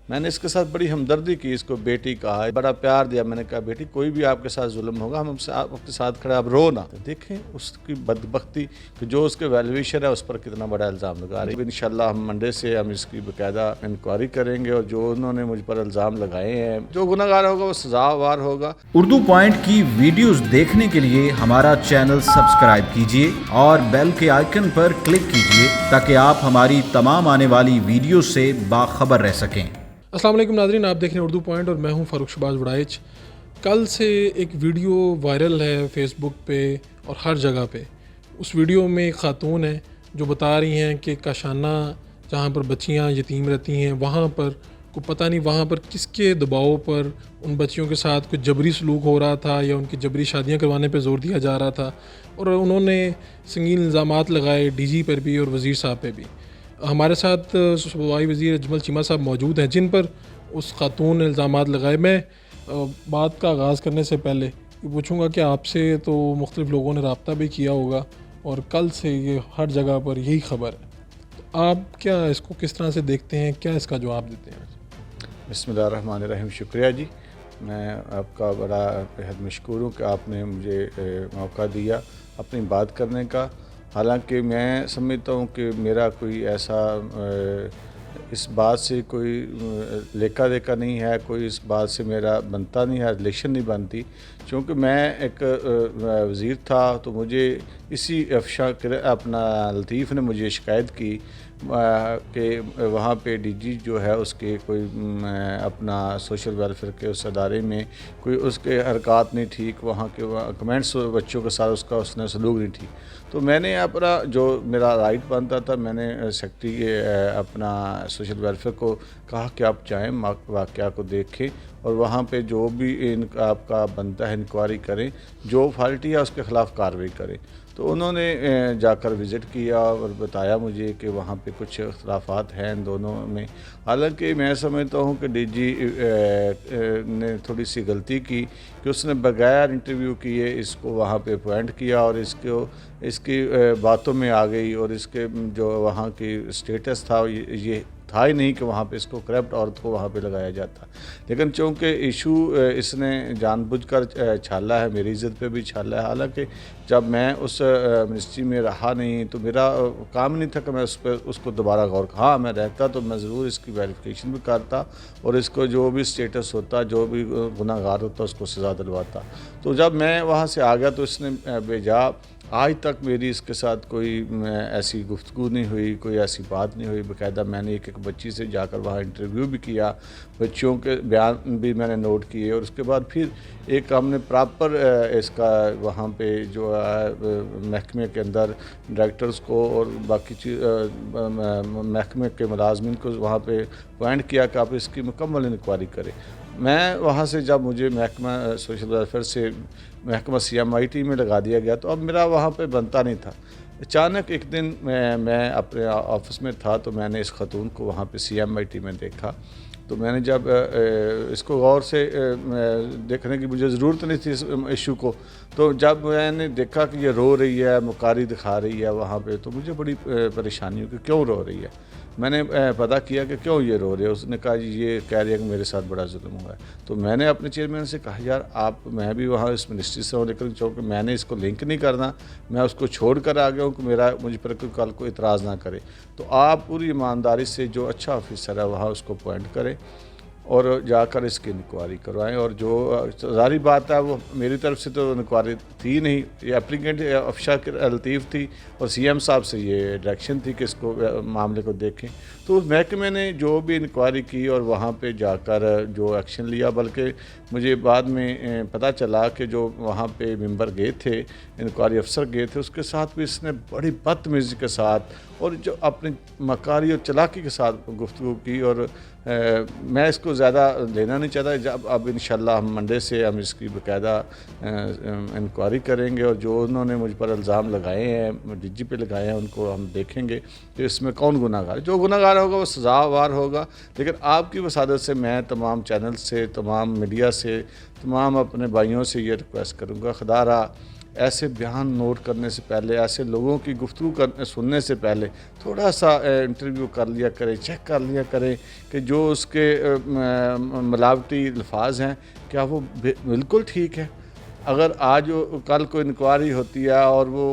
मैंने इसके साथ बड़ी हमदर्दी की, इसको बेटी कहा, बड़ा प्यार दिया। मैंने कहा बेटी कोई भी आपके साथ जुल्म होगा हम आपके साथ खड़े, आप रो ना। तो देखें उसकी बदबख्ती कि जो उसके वैल्यूएशन है उस पर कितना बड़ा इल्ज़ाम लगा रही है। इंशाल्लाह हम मंडे से हम इसकी बाकायदा इंक्वायरी करेंगे और जो उन्होंने मुझ पर इल्ज़ाम लगाए हैं, जो गुनहगार होगा वो सज़ावार होगा। उर्दू पॉइंट की वीडियोस देखने के लिए हमारा चैनल सब्सक्राइब कीजिए और बेल के आइकन पर क्लिक कीजिए ताकि आप हमारी तमाम आने वाली वीडियो से बाखबर रह सकें। अस्सलाम वालेकुम नाज़रीन, आप देख रहे हैं उर्दू पॉइंट और मैं हूं फ़ारूक शहबाज वड़ाइच। कल से एक वीडियो वायरल है फेसबुक पे और हर जगह पे। उस वीडियो में एक ख़ातून है जो बता रही हैं कि काशाना जहां पर बच्चियां यतीम रहती हैं वहां पर को पता नहीं वहां पर किसके दबाव पर उन बच्चियों के साथ कुछ जबरी सलूक हो रहा था या उनकी जबरी शादियां करवाने पे ज़ोर दिया जा रहा था और उन्होंने संगीन इल्ज़ामात लगाए डीजी पर भी और वज़ीर साहब पे भी। हमारे साथ सूबाई वज़ीर अजमल चीमा साहब मौजूद हैं जिन पर उस खातून ने इल्ज़ामात लगाए। मैं बात का आगाज़ करने से पहले ये पूछूंगा कि आपसे तो मुख्तलिफ़ लोगों ने रब्ता भी किया होगा और कल से ये हर जगह पर यही खबर है, तो आप क्या इसको किस तरह से देखते हैं, क्या इसका जवाब देते हैं? बिस्मिल्लाहिर्रहमानिर्रहीम। शुक्रिया जी, मैं आपका बड़ा बेहद मशकूर हूँ कि आपने मुझे मौका दिया अपनी बात करने का। हालांकि मैं समझता हूँ कि मेरा कोई ऐसा इस बात से कोई लेखा देखा नहीं है, कोई इस बात से मेरा बनता नहीं है, रिलेशन नहीं बनती। क्योंकि मैं एक वज़ीर था तो मुझे इसी अफशा अपना लतीफ़ ने मुझे शिकायत की कि वहाँ पे डीजी जो है उसके कोई अपना सोशल वेलफेयर के उस अदारे में कोई उसके हरकत नहीं ठीक, वहाँ के कमेंट्स बच्चों के साथ उसका उसने सलूक नहीं ठीक। तो मैंने अपना जो मेरा राइट बनता था, मैंने सेक्रेटरी अपना सोशल वेलफेयर को कहा कि आप जाएँ वाक़या को देखें और वहाँ पे जो भी आपका बनता है इंक्वायरी करें, जो फॉल्टी है उसके ख़िलाफ़ कार्रवाई करें। तो उन्होंने जाकर विज़िट किया और बताया मुझे कि वहाँ पे कुछ इख्तलाफात हैं इन दोनों में। हालांकि मैं समझता हूँ कि डीजी ने थोड़ी सी गलती की कि उसने बगैर इंटरव्यू किए इसको वहाँ पे अपॉइंट किया और इसकी बातों में आ गई और इसके जो वहाँ की स्टेटस था ये था ही नहीं कि वहाँ पे इसको करप्ट औरत को वहाँ पे लगाया जाता। लेकिन चूँकि इशू इसने जानबूझकर छाला है, मेरी इज़्ज़त पे भी छाला है। हालांकि जब मैं उस मिनिस्ट्री में रहा नहीं तो मेरा काम नहीं था कि मैं उसको दोबारा गौर, हाँ मैं रहता तो मैं ज़रूर इसकी वेरिफिकेशन भी करता और इसको जो भी स्टेटस होता, जो भी गुनाहगार होता उसको सज़ा दिलवाता। तो जब मैं वहाँ से आ गया तो इसने बेजा आज तक मेरी इसके साथ कोई ऐसी गुफ्तगू नहीं हुई, कोई ऐसी बात नहीं हुई। बाकायदा मैंने एक बच्ची से जाकर वहाँ इंटरव्यू भी किया, बच्चियों के बयान भी मैंने नोट किए और उसके बाद फिर एक हमने प्रॉपर इसका वहाँ पे जो महकमे के अंदर डायरेक्टर्स को और बाकी महकमे के मुलाजमिन को वहाँ पे अपॉइंट किया कि आप इसकी मुकम्मल इंक्वायरी करें। मैं वहाँ से जब मुझे महकमा सोशल वेलफेयर से महकमा CMIT में लगा दिया गया तो अब मेरा वहाँ पे बनता नहीं था। अचानक एक दिन मैं अपने ऑफिस में था तो मैंने इस खातून को वहाँ पे CMIT में देखा। तो मैंने जब इसको गौर से देखने की मुझे ज़रूरत नहीं थी इस इशू को, तो जब मैंने देखा कि ये रो रही है, मुकारी दिखा रही है वहाँ पे, तो मुझे बड़ी परेशानी हुई कि क्यों रो रही है। मैंने पता किया कि क्यों ये रो रही है। उसने कहा जी ये कह रही है कि मेरे साथ बड़ा जुल्म हुआ है। तो मैंने अपने चेयरमैन से कहा यार मैं भी वहाँ इस मिनिस्ट्री से हूँ लेकिन चूँकि मैंने इसको लिंक नहीं करना, मैं उसको छोड़ कर आ गया हूँ कि मुझ पर कोई कल को इतराज़ ना करे। तो आप पूरी ईमानदारी से जो अच्छा ऑफिसर है वहाँ उसको अपॉइंट करें और जाकर इसकी इंक्वायरी करवाएं। और जो ज़ाहिर बात है वो मेरी तरफ से तो इंक्वायरी थी नहीं, ये एप्लीकेंट अफशा लतीफ़ थी और CM साहब से ये डायरेक्शन थी कि इसको मामले को देखें। तो महकमे ने जो भी इंक्वायरी की और वहाँ पे जाकर जो एक्शन लिया, बल्कि मुझे बाद में पता चला कि जो वहाँ पे मेंबर गए थे, इंक्वायरी अफसर गए थे, उसके साथ भी इसने बड़ी बदतमीज़ी के साथ और जो अपनी मकारी और चालाकी के साथ गुफ्तगू की। और मैं इसको ज़्यादा लेना नहीं चाहता। जब अब इंशाल्लाह हम मंडे से हम इसकी बाकायदा इंक्वायरी करेंगे और जो उन्होंने मुझ पर इल्ज़ाम लगाए हैं, डीजी पे लगाए हैं, उनको हम देखेंगे कि इसमें कौन गुनाहगार है। जो गुनाहगार होगा वो सज़ावार होगा। लेकिन आपकी वसादत से मैं तमाम चैनल से, तमाम मीडिया से, तमाम अपने भाइयों से ये रिक्वेस्ट करूँगा, खुदा रहा ऐसे बयान नोट करने से पहले, ऐसे लोगों की गुफ्तगू सुनने से पहले थोड़ा सा इंटरव्यू कर लिया करें, चेक कर लिया करें कि जो उसके मिलावटी अल्फाज हैं क्या वो बिल्कुल ठीक है। अगर आज कल को इंक्वायरी होती है और वो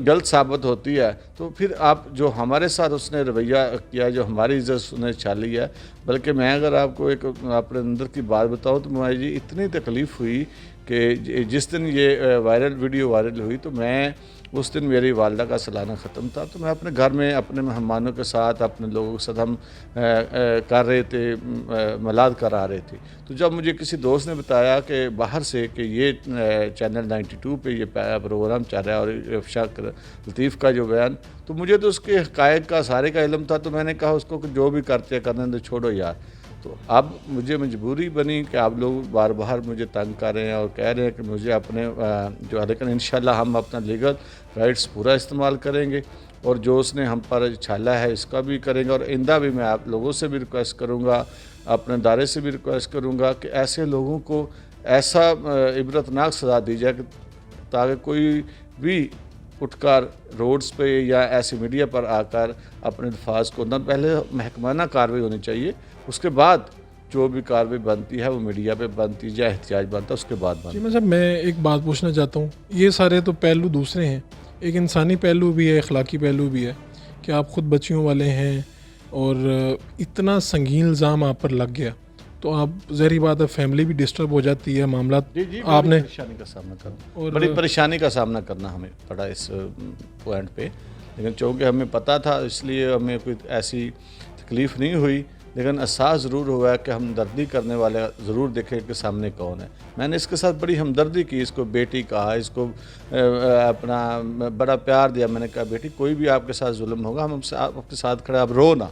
गलत साबित होती है तो फिर आप जो हमारे साथ उसने रवैया किया, जो हमारी इज्जत उसने छाली है, बल्कि मैं अगर आपको एक अपने अंदर की बात बताऊं तो मुझे इतनी तकलीफ़ हुई कि जिस दिन ये वीडियो वायरल हुई तो मैं उस दिन मेरी वालदा का सालाना ख़त्म था, तो मैं अपने घर में अपने मेहमानों के साथ, अपने लोगों के साथ हम कर रहे थे, मिलाद करा रहे थे। तो जब मुझे किसी दोस्त ने बताया कि बाहर से कि ये चैनल 92 पे ये प्रोग्राम चल रहा है और अफशा लतीफ़ का जो बयान, तो मुझे तो उसके हक़ायक़ का सारे का इल्म था। तो मैंने कहा उसको कि जो भी करते करने दो, छोड़ो यार। तो अब मुझे मजबूरी बनी कि आप लोग बार बार मुझे तंग कर रहे हैं और कह रहे हैं कि मुझे अपने जो, लेकिन इंशाल्लाह हम अपना लीगल राइट्स पूरा इस्तेमाल करेंगे और जो उसने हम पर छाला है इसका भी करेंगे। और आइंदा भी मैं आप लोगों से भी रिक्वेस्ट करूँगा, अपने दायरे से भी रिक्वेस्ट करूँगा कि ऐसे लोगों को ऐसा इबरतनाक सज़ा दी जाए ताकि कोई भी उठकर रोड्स पे या ऐसे मीडिया पर आकर अपने अल्फाज को, न पहले महकमाना कार्रवाई होनी चाहिए, उसके बाद जो भी कार्रवाई बनती है वो मीडिया पे बनती है या एहतियाज बनता है उसके बाद बनती है। जी मैं साहब, मैं एक बात पूछना चाहता हूँ, ये सारे तो पहलू दूसरे हैं, एक इंसानी पहलू भी है, अखलाकी पहलू भी है कि आप ख़ुद बच्चियों वाले हैं और इतना संगीन इल्ज़ाम आप पर लग गया तो आप ज़ाहिर बात है फैमिली भी डिस्टर्ब हो जाती है, मामला आपने परेशानी का सामना करना और बड़ी परेशानी का सामना करना हमें पड़ा इस पॉइंट पे, लेकिन चूँकि हमें पता था इसलिए हमें कोई ऐसी तकलीफ़ नहीं हुई, लेकिन एहसास ज़रूर हुआ है कि हमदर्दी करने वाले ज़रूर देखें कि सामने कौन है। मैंने इसके साथ बड़ी हमदर्दी की, इसको बेटी कहा, इसको अपना बड़ा प्यार दिया। मैंने कहा बेटी कोई भी आपके साथ जुल्म होगा हम आपके साथ खड़े, आप रो ना।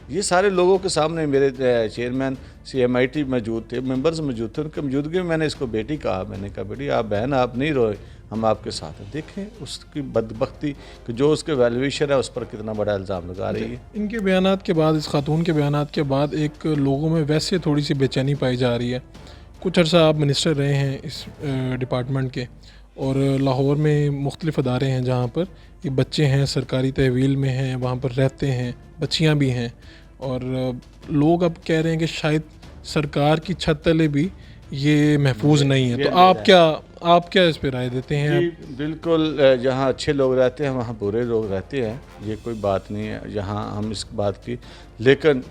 ये सारे लोगों के सामने मेरे चेयरमैन CMIT मौजूद थे, मेंबर्स मौजूद थे, उनके मौजूदगी में मैंने इसको बेटी कहा। मैंने कहा बेटी आप बहन आप नहीं रोए, हम आपके साथ हैं। देखें उसकी बदबख्ती कि जो उसके वैल्यूएशन है उस पर कितना बड़ा इल्ज़ाम लगा रही है। इनके बयानात के बाद, इस खातून के बयानात के बाद एक लोगों में वैसे थोड़ी सी बेचैनी पाई जा रही है। कुछ अर्सा आप मिनिस्टर रहे हैं इस डिपार्टमेंट के और लाहौर में मुख्तलिफ़ अदारे हैं जहाँ पर ये बच्चे हैं, सरकारी तहवील में हैं, वहाँ पर रहते हैं, बच्चियाँ भी हैं और लोग अब कह रहे हैं कि शायद सरकार की छत तले भी ये महफूज नहीं है। तो आप क्या इस पर राय देते हैं? जी बिल्कुल, जहाँ अच्छे लोग रहते हैं वहाँ बुरे लोग रहते हैं, ये कोई बात नहीं है जहाँ हम इस बात की, लेकिन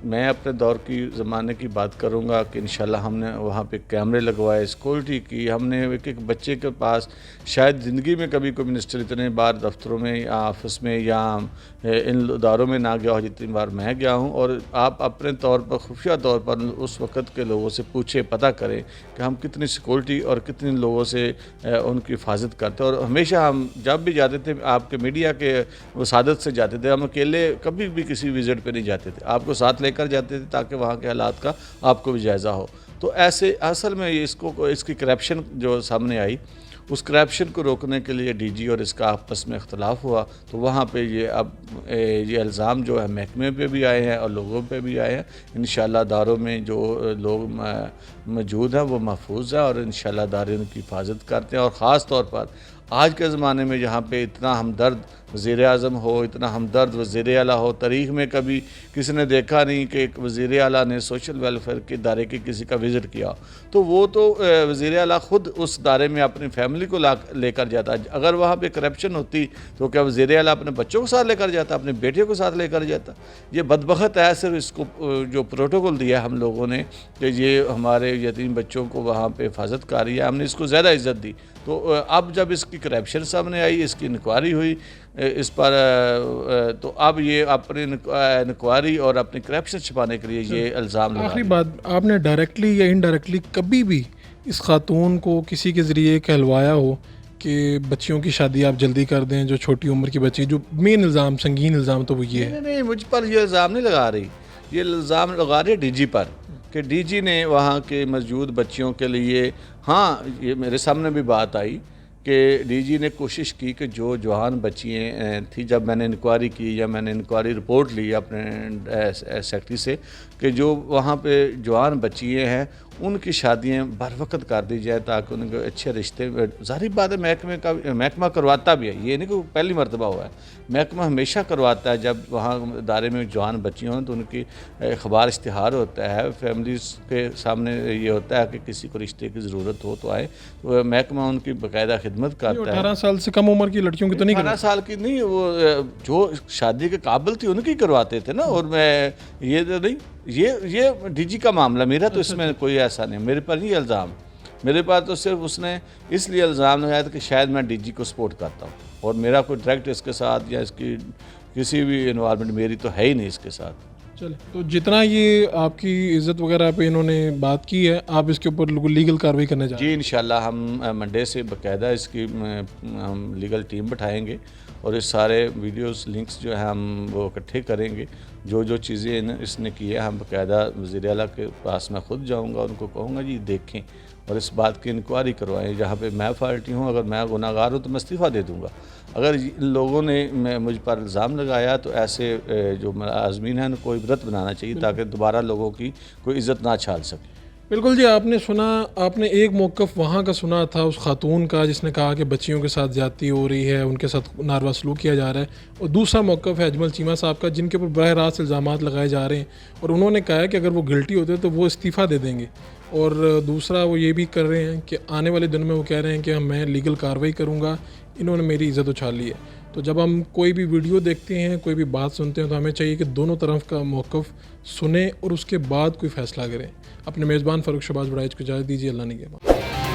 मैं अपने दौर की ज़माने की बात करूँगा कि इंशाल्लाह हमने वहाँ पे कैमरे लगवाए, सिक्योरिटी की, हमने एक बच्चे के पास शायद ज़िंदगी में कभी कोई मिनिस्टर इतने बार दफ्तरों में या ऑफिस में या इन इदारों में ना गया हो जितनी बार मैं गया हूँ। और आप अपने तौर पर खुफिया तौर पर उस वक़्त के लोगों से पूछे, पता करें कि हम कितनी सिक्योरिटी और कितने लोगों से उनकी हिफाजत करते। और हमेशा हम जब भी जाते थे आपके मीडिया के वसादत से जाते थे, हम अकेले कभी भी किसी विज़िट पर नहीं जाते थे, आपको साथ लेकर जाते थे ताकि वहाँ के हालात का आपको भी जायज़ा हो। तो ऐसे असल में इसकी करप्शन जो सामने आई, उस करप्शन को रोकने के लिए DG और इसका आपस में इख्तलाफ हुआ, तो वहाँ पे ये इल्ज़ाम जो है महकमे पे भी आए हैं और लोगों पे भी आए हैं। इंशाल्लाह दारों में जो लोग मौजूद हैं वो महफूज हैं और इंशाल्लाह दारे उनकी हिफाजत करते हैं। और ख़ास तौर पर आज के ज़माने में जहाँ पे इतना हमदर्द वज़ीर-ए-आज़म हो, इतना हमदर्द वज़ीर आला हो, तारीख़ में कभी किसी ने देखा नहीं कि एक वज़ीर आला ने सोशल वेलफेयर के दायरे के किसी का विज़िट किया, तो वो तो वज़ीर आला ख़ुद उस दायरे में अपनी फैमिली को लेकर जाता। अगर वहाँ पे करप्शन होती तो क्या वज़ीर आला अपने बच्चों को साथ लेकर जाता, अपने बेटियों को साथ लेकर जाता? ये बदबख्त है सिर्फ इसको जो प्रोटोकॉल दिया हम लोगों ने कि ये हमारे यतीम बच्चों को वहाँ पर हिफाजत कर रही है, हमने इसको ज़्यादा इज़्ज़त दी। तो अब जब इसकी करप्शन सामने आई, इसकी इंक्वायरी हुई इस पर, तो अब ये अपनी इंक्वायरी और अपनी करप्शन छिपाने के लिए ये इल्ज़ाम। आखिरी बात, आपने डायरेक्टली या इनडायरेक्टली कभी भी इस खातून को किसी के ज़रिए कहलवाया हो कि बच्चियों की शादी आप जल्दी कर दें, जो छोटी उम्र की बच्ची, जो मेन इल्ज़ाम, संगीन इल्ज़ाम तो वो ये है? नहीं, मुझ पर ये इल्ज़ाम नहीं लगा रही, ये इल्ज़ाम लगा रही है DG पर कि DG ने वहाँ के मौजूद बच्चियों के लिए, हाँ ये मेरे सामने भी बात आई कि DG ने कोशिश की कि जो जवान बच्चियाँ थी, जब मैंने इंक्वायरी की या मैंने इंक्वायरी रिपोर्ट ली अपने सेक्रेटरी से कि जो वहाँ पे जवान बच्चियाँ हैं उनकी शादियाँ बर वक्त कर दी जाए ताकि उनके अच्छे रिश्ते। ज़ाहिर बात है महकमा करवाता भी है, ये नहीं कि पहली मरतबा हुआ है, महकमा हमेशा करवाता है। जब वहाँ दायरे में जवान बच्चियाँ हों तो उनकी अखबार इश्तिहार होता है, फैमिलीज़ के सामने ये होता है कि किसी को रिश्ते की ज़रूरत हो तो आए, तो महकमा उनकी बाकायदा खिदमत करता है। 18 साल से कम उम्र की लड़कियों की तो नहीं 18 साल की नहीं, वो जो शादी के काबिल थी उनकी करवाते थे ना। और मैं ये तो नहीं, ये डीजी का मामला, मेरा तो इसमें कोई ऐसा नहीं, मेरे पर नहीं इल्ज़ाम। मेरे पास तो सिर्फ उसने इसलिए इल्ज़ाम लगाया था कि शायद मैं डीजी को सपोर्ट करता हूँ, और मेरा कोई डायरेक्ट इसके साथ या इसकी किसी भी इन्वॉल्वमेंट मेरी तो है ही नहीं इसके साथ। चले, तो जितना ये आपकी इज़्ज़त वगैरह पे इन्होंने बात की है, आप इसके ऊपर लीगल कार्रवाई करने जा रहे जी इंशाल्लाह हम मंडे से बाकायदा इसकी हम लीगल टीम बैठाएंगे और इस सारे वीडियोस लिंक्स जो है हम वो इकट्ठे करेंगे। जो जो चीज़ें इसने की है हम बाकायदा वज़ीर आला के पास मैं ख़ुद जाऊंगा, उनको कहूँगा जी देखें और इस बात की इंक्वायरी करवाएं। जहाँ पे मैं फॉल्टी हूँ, अगर मैं गुनाहगार हूँ तो मैं इस्तीफ़ा दे दूँगा। अगर इन लोगों ने मुझ पर इल्ज़ाम लगाया तो ऐसे जो आज़मीन हैं उनको इबरत बनाना चाहिए ताकि दोबारा लोगों की कोई इज़्ज़त ना छाल सके। बिल्कुल जी, आपने सुना, आपने एक मौक़िफ़ वहाँ का सुना था उस खातून का जिसने कहा कि बच्चियों के साथ ज़्यादती हो रही है, उनके साथ नारवा सलूक किया जा रहा है, और दूसरा मौक़िफ़ है अजमल चीमा साहब का जिनके ऊपर बरह रास्त इल्ज़ामात लगाए जा रहे हैं और उन्होंने कहा है कि अगर वो गिल्टी होते तो वो इस्तीफ़ा दे देंगे। और दूसरा वो ये भी कर रहे हैं कि आने वाले दिन में वो कह रहे हैं कि मैं लीगल कार्रवाई करूँगा, इन्होंने मेरी इज़्ज़त उछाल ली है। तो जब हम कोई भी वीडियो देखते हैं, कोई भी बात सुनते हैं, तो हमें चाहिए कि दोनों तरफ का मौक़िफ़ सुने और उसके बाद कोई फ़ैसला करें। अपने मेज़बान फ़ारूक शहबाज बड़ाइच को इजाज़त दीजिए। अल्लाह निगहबान।